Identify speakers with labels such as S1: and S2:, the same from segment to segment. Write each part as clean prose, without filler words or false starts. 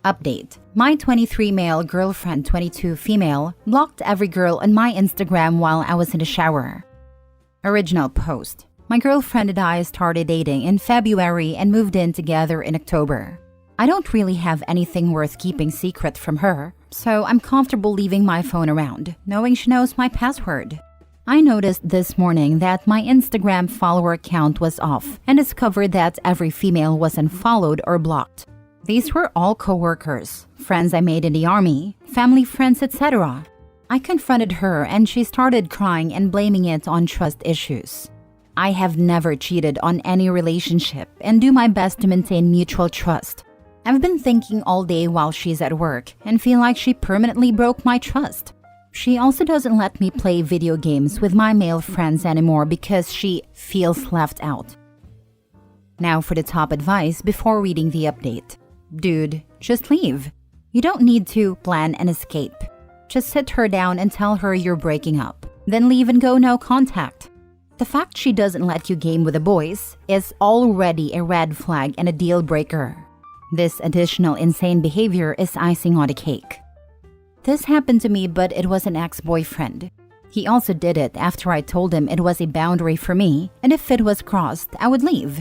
S1: Update. My 23 male girlfriend 22 female blocked every girl on my Instagram while I was in the shower. Original post. My girlfriend and I started dating in February and moved in together in October. I don't really have anything worth keeping secret from her, so I'm comfortable leaving my phone around, knowing she knows my password. I noticed this morning that my Instagram follower count was off and discovered that every female was unfollowed or blocked. These were all co-workers, friends I made in the army, family friends, etc. I confronted her and she started crying and blaming it on trust issues. I have never cheated on any relationship and do my best to maintain mutual trust. I've been thinking all day while she's at work and feel like she permanently broke my trust. She also doesn't let me play video games with my male friends anymore because she feels left out. Now for the top advice before reading the update. Dude, just leave. You don't need to plan an escape. Just sit her down and tell her you're breaking up. Then leave and go no contact. The fact she doesn't let you game with the boys is already a red flag and a deal breaker. This additional insane behavior is icing on the cake. This happened to me, but it was an ex-boyfriend. He also did it after I told him it was a boundary for me, and if it was crossed, I would leave.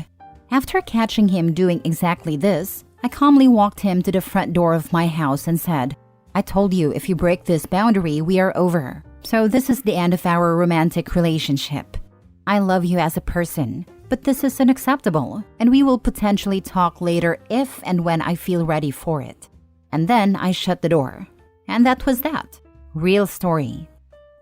S1: After catching him doing exactly this, I calmly walked him to the front door of my house and said, I told you if you break this boundary, we are over. So this is the end of our romantic relationship. I love you as a person, but this is unacceptable, and we will potentially talk later if and when I feel ready for it. And then I shut the door. And that was that. Real story.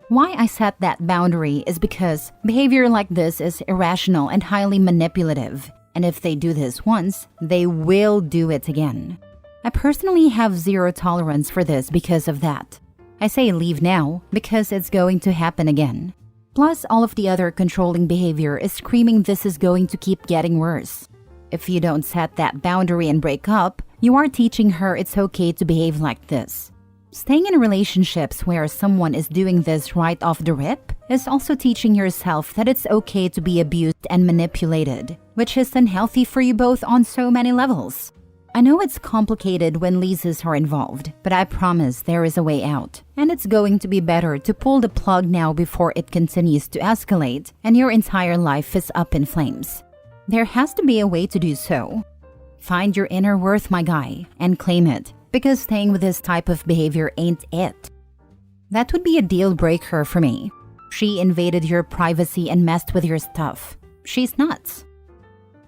S1: Why I set that boundary is because behavior like this is irrational and highly manipulative. And if they do this once, they will do it again. I personally have zero tolerance for this because of that. I say leave now because it's going to happen again. Plus, all of the other controlling behavior is screaming this is going to keep getting worse. If you don't set that boundary and break up, you are teaching her it's okay to behave like this. Staying in relationships where someone is doing this right off the rip is also teaching yourself that it's okay to be abused and manipulated, which is unhealthy for you both on so many levels. I know it's complicated when leases are involved, but I promise there is a way out. And it's going to be better to pull the plug now before it continues to escalate and your entire life is up in flames. There has to be a way to do so. Find your inner worth, my guy, and claim it, because staying with this type of behavior ain't it. That would be a deal breaker for me. She invaded your privacy and messed with your stuff. She's nuts.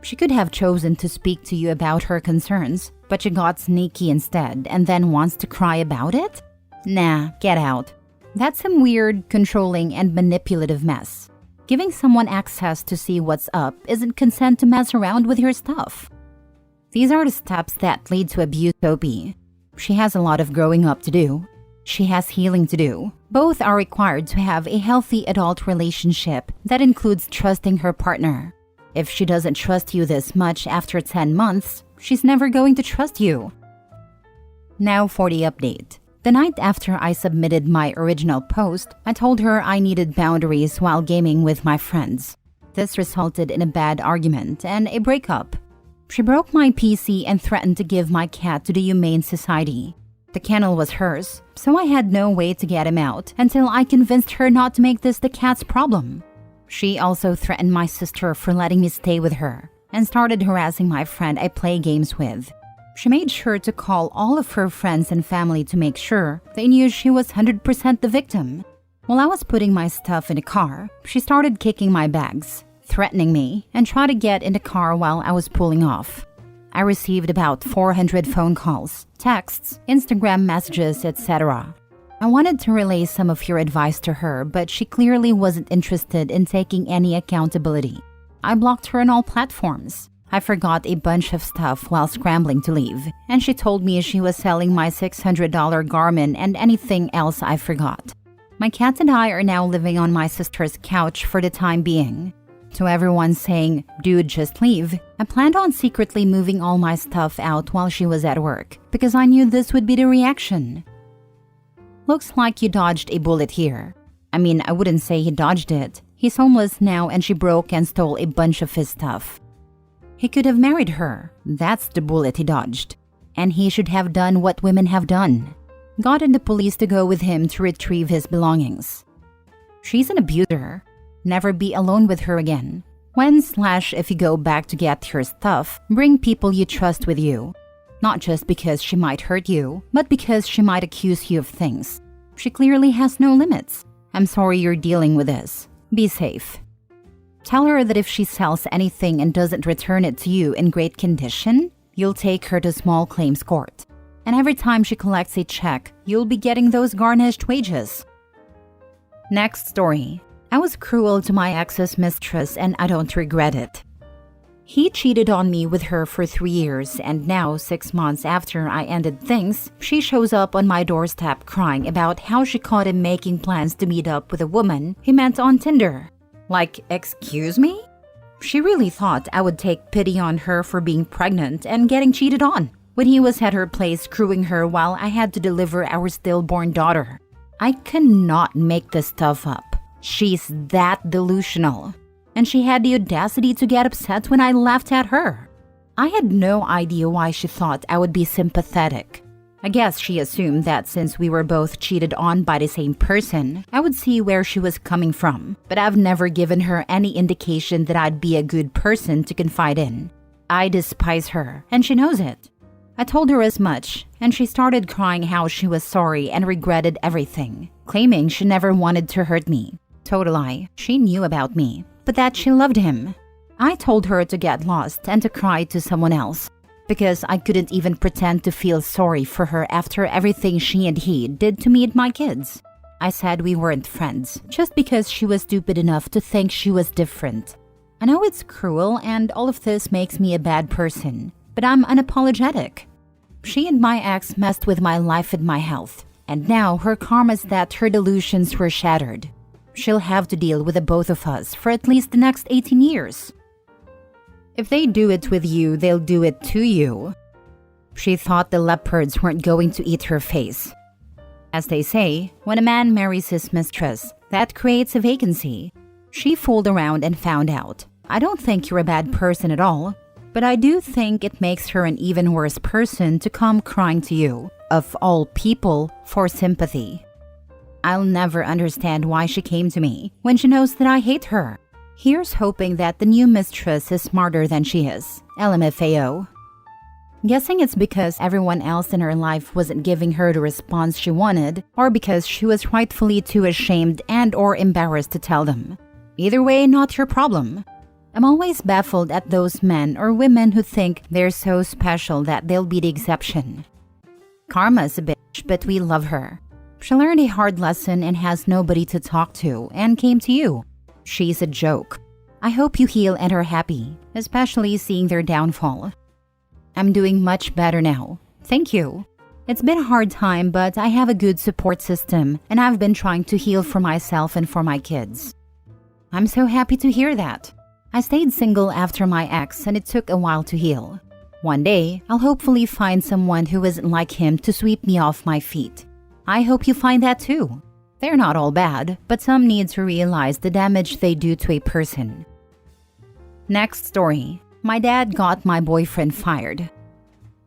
S1: She could have chosen to speak to you about her concerns, but you got sneaky instead and then wants to cry about it? Nah, get out. That's some weird, controlling, and manipulative mess. Giving someone access to see what's up isn't consent to mess around with your stuff. These are the steps that lead to abuse, Soapy. She has a lot of growing up to do. She has healing to do. Both are required to have a healthy adult relationship that includes trusting her partner. If she doesn't trust you this much after 10 months, she's never going to trust you. Now for the update. The night after I submitted my original post, I told her I needed boundaries while gaming with my friends. This resulted in a bad argument and a breakup. She broke my PC and threatened to give my cat to the Humane Society. The kennel was hers, so I had no way to get him out until I convinced her not to make this the cat's problem. She also threatened my sister for letting me stay with her and started harassing my friend I play games with. She made sure to call all of her friends and family to make sure they knew she was 100% the victim. While I was putting my stuff in the car, she started kicking my bags, threatening me, and tried to get in the car while I was pulling off. I received about 400 phone calls, texts, Instagram messages, etc. I wanted to relay some of your advice to her, but she clearly wasn't interested in taking any accountability. I blocked her on all platforms. I forgot a bunch of stuff while scrambling to leave, and she told me she was selling my $600 Garmin and anything else I forgot. My cat and I are now living on my sister's couch for the time being. To everyone saying, dude, just leave, I planned on secretly moving all my stuff out while she was at work, because I knew this would be the reaction. Looks like you dodged a bullet here. I mean, I wouldn't say he dodged it. He's homeless now and she broke and stole a bunch of his stuff. He could have married her. That's the bullet he dodged. and he should have done what women have done. Gotten the police to go with him to retrieve his belongings. She's an abuser. Never be alone with her again. If you go back to get your stuff, bring people you trust with you. Not just because she might hurt you, but because she might accuse you of things. She clearly has no limits. I'm sorry you're dealing with this. Be safe. Tell her that if she sells anything and doesn't return it to you in great condition, you'll take her to small claims court. And every time she collects a check, you'll be getting those garnished wages. Next story. I was cruel to my ex's mistress and I don't regret it. He cheated on me with her for 3 years, and now 6 months after I ended things, she shows up on my doorstep crying about how she caught him making plans to meet up with a woman he met on Tinder. Like, excuse me? She really thought I would take pity on her for being pregnant and getting cheated on when he was at her place screwing her while I had to deliver our stillborn daughter. I cannot make this stuff up. She's that delusional. And she had the audacity to get upset when I laughed at her. I had no idea why she thought I would be sympathetic. I guess she assumed that since we were both cheated on by the same person, I would see where she was coming from. But I've never given her any indication that I'd be a good person to confide in. I despise her, and she knows it. I told her as much, and she started crying how she was sorry and regretted everything, claiming she never wanted to hurt me. Total lie. She knew about me, but that she loved him. I told her to get lost and to cry to someone else, because I couldn't even pretend to feel sorry for her after everything she and he did to me and my kids. I said we weren't friends, just because she was stupid enough to think she was different. I know it's cruel and all of this makes me a bad person, but I'm unapologetic. She and my ex messed with my life and my health, and now her karma's that her delusions were shattered. She'll have to deal with the both of us for at least the next 18 years. If they do it with you, they'll do it to you. She thought the leopards weren't going to eat her face. As they say, when a man marries his mistress, that creates a vacancy. She fooled around and found out. I don't think you're a bad person at all, but I do think it makes her an even worse person to come crying to you, of all people, for sympathy. I'll never understand why she came to me when she knows that I hate her. Here's hoping that the new mistress is smarter than she is. LMFAO. Guessing it's because everyone else in her life wasn't giving her the response she wanted, or because she was rightfully too ashamed and or embarrassed to tell them. Either way, not your problem. I'm always baffled at those men or women who think they're so special that they'll be the exception. Karma's a bitch, but we love her. She learned a hard lesson and has nobody to talk to and came to you. She's a joke. I hope you heal and are happy, especially seeing their downfall. I'm doing much better now. Thank you. It's been a hard time, but I have a good support system and I've been trying to heal for myself and for my kids. I'm so happy to hear that. I stayed single after my ex and it took a while to heal. One day, I'll hopefully find someone who isn't like him to sweep me off my feet. I hope you find that too. They're not all bad, but some need to realize the damage they do to a person. Next story. My dad got my boyfriend fired.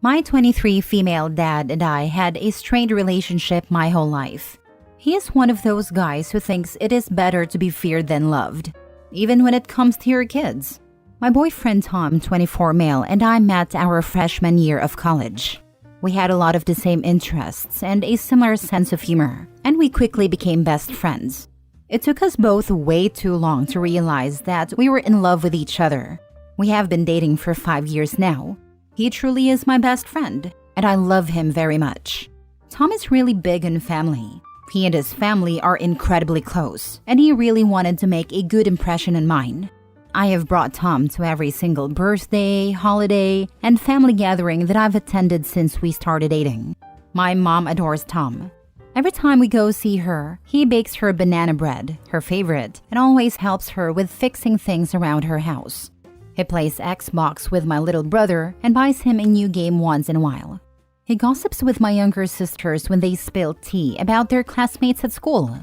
S1: My 23 female dad and I had a strained relationship my whole life. He is one of those guys who thinks it is better to be feared than loved, even when it comes to your kids. My boyfriend Tom, 24 male, and I met our freshman year of college. We had a lot of the same interests and a similar sense of humor, and we quickly became best friends. It took us both way too long to realize that we were in love with each other. We have been dating for 5 years now. He truly is my best friend, and I love him very much. Tom is really big on family. He and his family are incredibly close, and he really wanted to make a good impression on mine. I have brought Tom to every single birthday, holiday, and family gathering that I've attended since we started dating. My mom adores Tom. Every time we go see her, he bakes her banana bread, her favorite, and always helps her with fixing things around her house. He plays Xbox with my little brother and buys him a new game once in a while. He gossips with my younger sisters when they spill tea about their classmates at school.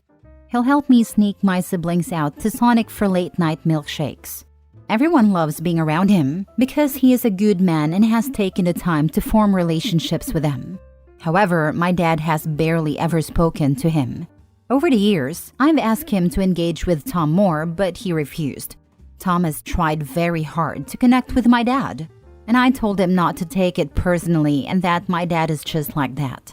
S1: He'll help me sneak my siblings out to Sonic for late-night milkshakes. Everyone loves being around him because he is a good man and has taken the time to form relationships with them. However, my dad has barely ever spoken to him. Over the years, I've asked him to engage with Tom more, but he refused. Tom has tried very hard to connect with my dad, and I told him not to take it personally and that my dad is just like that.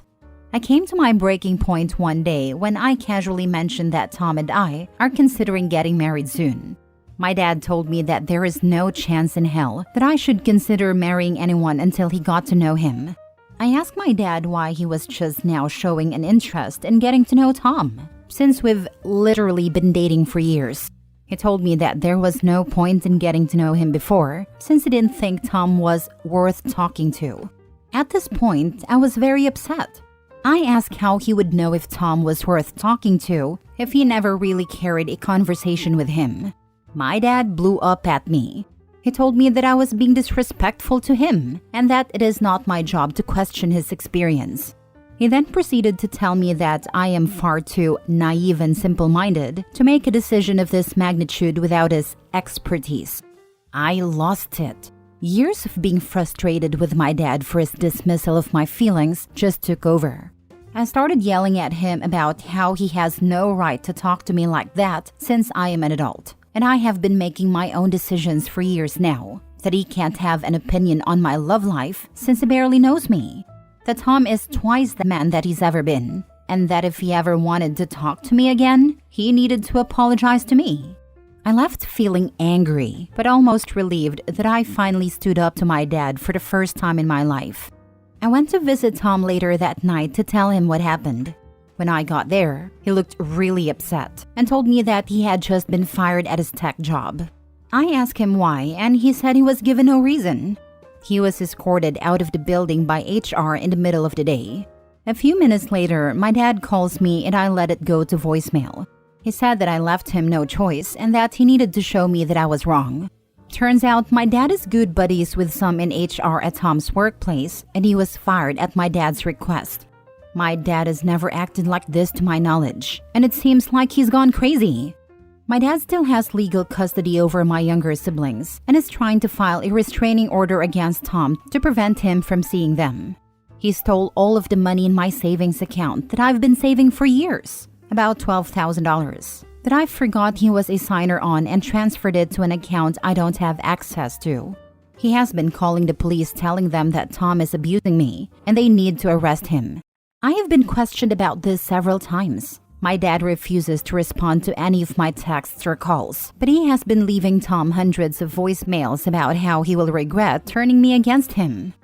S1: I came to my breaking point one day when I casually mentioned that Tom and I are considering getting married soon. My dad told me that there is no chance in hell that I should consider marrying anyone until he got to know him. I asked my dad why he was just now showing an interest in getting to know Tom, since we've literally been dating for years. He told me that there was no point in getting to know him before, since he didn't think Tom was worth talking to. At this point, I was very upset. I asked how he would know if Tom was worth talking to if he never really carried a conversation with him. My dad blew up at me. He told me that I was being disrespectful to him and that it is not my job to question his experience. He then proceeded to tell me that I am far too naive and simple-minded to make a decision of this magnitude without his expertise. I lost it. Years of being frustrated with my dad for his dismissal of my feelings just took over. I started yelling at him about how he has no right to talk to me like that since I am an adult. And I have been making my own decisions for years now, that he can't have an opinion on my love life since he barely knows me, that Tom is twice the man that he's ever been, and that if he ever wanted to talk to me again, he needed to apologize to me. I left feeling angry, but almost relieved that I finally stood up to my dad for the first time in my life. I went to visit Tom later that night to tell him what happened. When I got there, he looked really upset and told me that he had just been fired at his tech job. I asked him why, and he said he was given no reason. He was escorted out of the building by HR in the middle of the day. A few minutes later, my dad calls me and I let it go to voicemail. He said that I left him no choice and that he needed to show me that I was wrong. Turns out my dad is good buddies with some in HR at Tom's workplace, and he was fired at my dad's request. My dad has never acted like this to my knowledge, and it seems like he's gone crazy. My dad still has legal custody over my younger siblings and is trying to file a restraining order against Tom to prevent him from seeing them. He stole all of the money in my savings account that I've been saving for years, about $12,000, that I forgot he was a signer on and transferred it to an account I don't have access to. He has been calling the police telling them that Tom is abusing me and they need to arrest him. I have been questioned about this several times. My dad refuses to respond to any of my texts or calls, but he has been leaving Tom hundreds of voicemails about how he will regret turning me against him.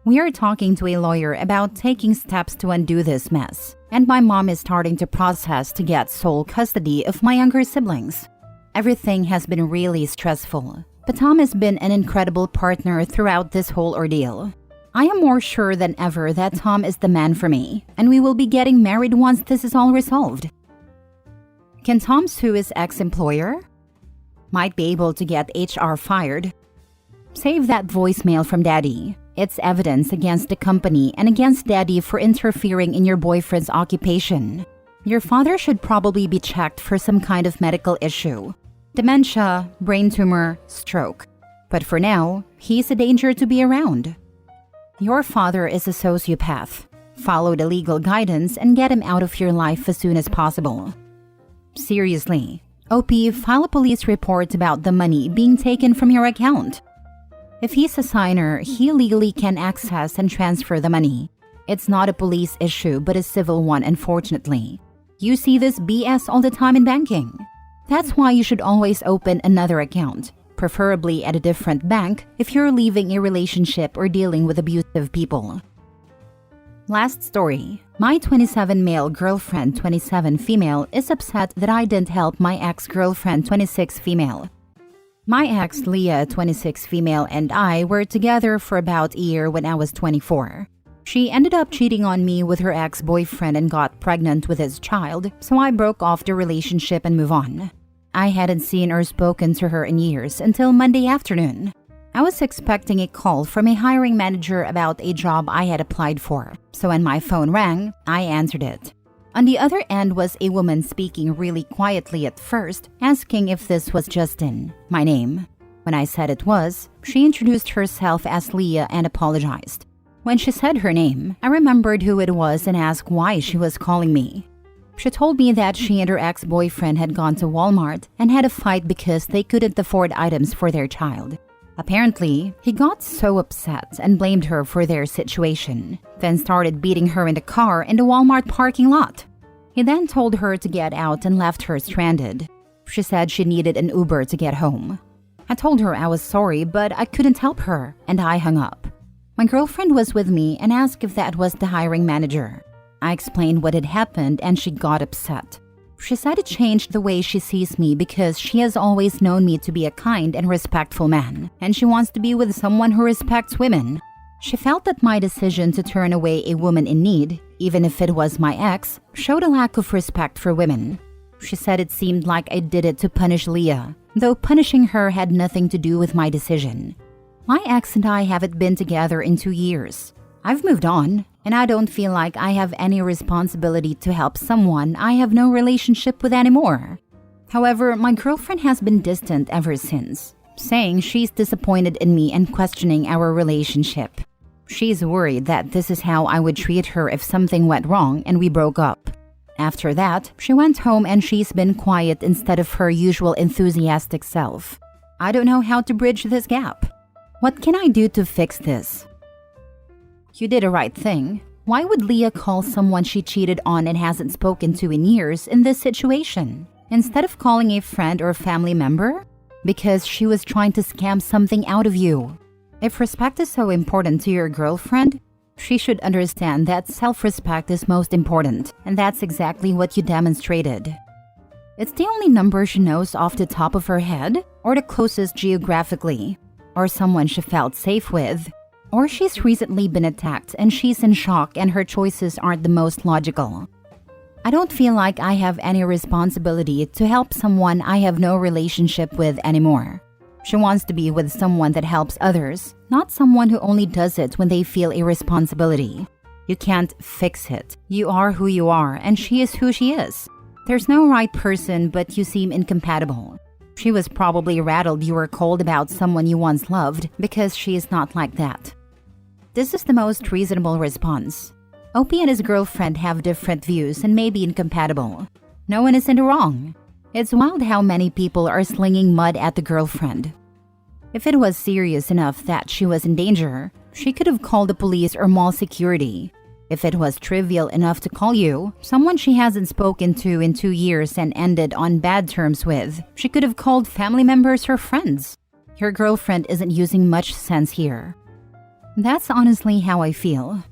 S1: We are talking to a lawyer about taking steps to undo this mess, and my mom is starting to process to get sole custody of my younger siblings. Everything has been really stressful, but Tom has been an incredible partner throughout this whole ordeal. I am more sure than ever that Tom is the man for me, and we will be getting married once this is all resolved. Can Tom sue his ex-employer? Might be able to get HR fired. Save that voicemail from Daddy. It's evidence against the company and against Daddy for interfering in your boyfriend's occupation. Your father should probably be checked for some kind of medical issue. Dementia, brain tumor, stroke. But for now, he's a danger to be around. Your father is a sociopath. Follow the legal guidance and get him out of your life as soon as possible. Seriously, OP, file a police report about the money being taken from your account. If he's a signer, he legally can access and transfer the money. It's not a police issue but a civil one, unfortunately. You see this BS all the time in banking. That's why you should always open another account, preferably at a different bank if you're leaving a relationship or dealing with abusive people. Last story. My 27 male girlfriend, 27 female, is upset that I didn't help my ex-girlfriend, 26 female. My ex, Leah, 26 female, and I were together for about a year when I was 24. She ended up cheating on me with her ex-boyfriend and got pregnant with his child, so I broke off the relationship and moved on. I hadn't seen or spoken to her in years until Monday afternoon. I was expecting a call from a hiring manager about a job I had applied for, so when my phone rang, I answered it. On the other end was a woman speaking really quietly at first, asking if this was Justin, my name. When I said it was, she introduced herself as Leah and apologized. When she said her name, I remembered who it was and asked why she was calling me. She told me that she and her ex-boyfriend had gone to Walmart and had a fight because they couldn't afford items for their child. Apparently, he got so upset and blamed her for their situation, then started beating her in the car in the Walmart parking lot. He then told her to get out and left her stranded. She said she needed an Uber to get home. I told her I was sorry, but I couldn't help her, and I hung up. My girlfriend was with me and asked if that was the hiring manager. I explained what had happened and she got upset. She said it changed the way she sees me because she has always known me to be a kind and respectful man, and she wants to be with someone who respects women. She felt that my decision to turn away a woman in need, even if it was my ex, showed a lack of respect for women. She said it seemed like I did it to punish Leah, though punishing her had nothing to do with my decision. My ex and I haven't been together in 2 years. I've moved on, and I don't feel like I have any responsibility to help someone I have no relationship with anymore. However, my girlfriend has been distant ever since, saying she's disappointed in me and questioning our relationship. She's worried that this is how I would treat her if something went wrong and we broke up. After that, she went home and she's been quiet instead of her usual enthusiastic self. I don't know how to bridge this gap. What can I do to fix this? You did a right thing. Why would Leah call someone she cheated on and hasn't spoken to in years in this situation, instead of calling a friend or family member? Because she was trying to scam something out of you. If respect is so important to your girlfriend, she should understand that self-respect is most important, and that's exactly what you demonstrated. It's the only number she knows off the top of her head, or the closest geographically, or someone she felt safe with. Or she's recently been attacked and she's in shock and her choices aren't the most logical. I don't feel like I have any responsibility to help someone I have no relationship with anymore. She wants to be with someone that helps others, not someone who only does it when they feel a responsibility. You can't fix it. You are who you are and she is who she is. There's no right person, but you seem incompatible. She was probably rattled you were cold about someone you once loved because she is not like that. This is the most reasonable response. Opie and his girlfriend have different views and may be incompatible. No one is in the wrong. It's wild how many people are slinging mud at the girlfriend. If it was serious enough that she was in danger, she could have called the police or mall security. If it was trivial enough to call you, someone she hasn't spoken to in 2 years and ended on bad terms with, she could have called family members or friends. Your girlfriend isn't using much sense here. That's honestly how I feel.